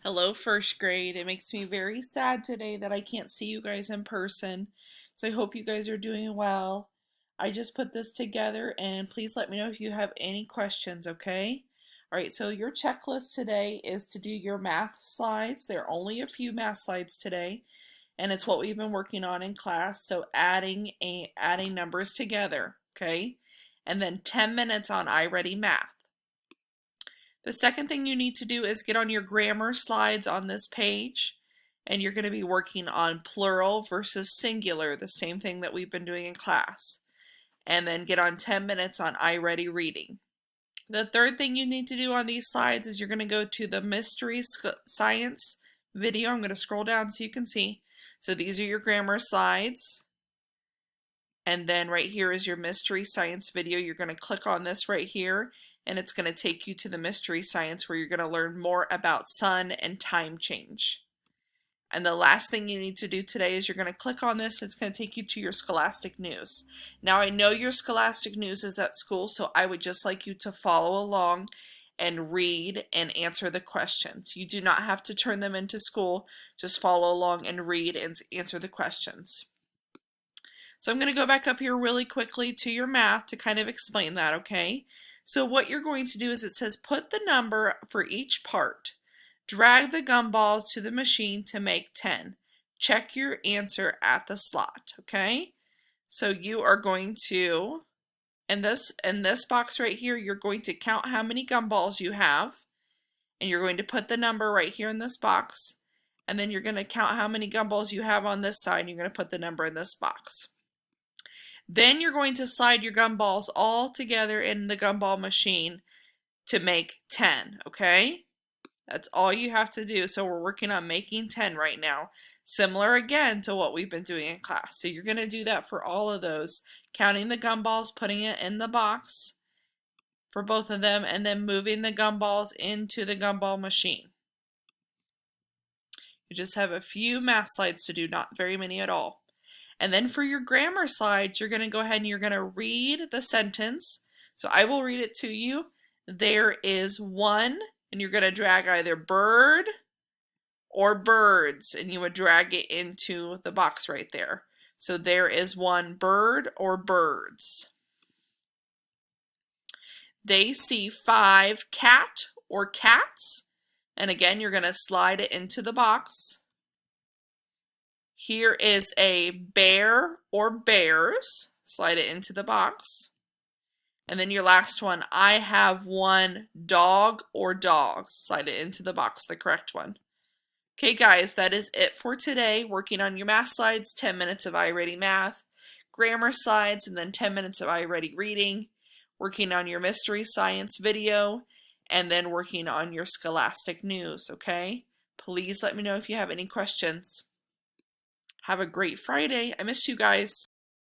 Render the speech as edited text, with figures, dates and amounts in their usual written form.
Hello, first grade. It makes me very sad today that I can't see you guys in person. So I hope you guys are doing well. I just put this together and please let me know if you have any questions, okay? All right, so your checklist today is to do your math slides. There are only a few math slides today, and it's what we've been working on in class. So adding numbers together, okay? And then 10 minutes on iReady Math. The second thing you need to do is get on your grammar slides on this page, and you're going to be working on plural versus singular, the same thing that we've been doing in class. And then get on 10 minutes on iReady Reading. The third thing you need to do on these slides is you're going to go to the Mystery Science video. I'm going to scroll down so you can see. So these are your grammar slides. And then right here is your Mystery Science video. You're going to click on this right here, and it's going to take you to the Mystery Science where you're going to learn more about sun and time change. And the last thing you need to do today is you're going to click on this. It's going to take you to your Scholastic News. Now I know your Scholastic News is at school, so I would just like you to follow along and read and answer the questions. You do not have to turn them into school. Just follow along and read and answer the questions. So I'm going to go back up here really quickly to your math to kind of explain that, okay? So what you're going to do is it says put the number for each part. Drag the gumballs to the machine to make 10. Check your answer at the slot, okay? So you are going to, in this box right here, you're going to count how many gumballs you have, and you're going to put the number right here in this box, and then you're going to count how many gumballs you have on this side, and you're going to put the number in this box. Then you're going to slide your gumballs all together in the gumball machine to make 10, okay? That's all you have to do. So we're working on making 10 right now. Similar again to what we've been doing in class. So you're going to do that for all of those. Counting the gumballs, putting it in the box for both of them, and then moving the gumballs into the gumball machine. You just have a few math slides to do, not very many at all. And then for your grammar slides, you're going to go ahead and you're going to read the sentence. So I will read it to you. There is one, and you're going to drag either bird or birds, and you would drag it into the box right there. So there is one bird or birds. They see 5 cat or cats, and again, you're going to slide it into the box. Here is a bear or bears. Slide it into the box. And then your last one, I have one dog or dogs. Slide it into the box, the correct one. Okay guys, that is it for today. Working on your math slides, 10 minutes of iReady Math, grammar slides, and then 10 minutes of iReady Reading. Working on your Mystery Science video, and then working on your Scholastic News, okay? Please let me know if you have any questions. Have a great Friday. I missed you guys.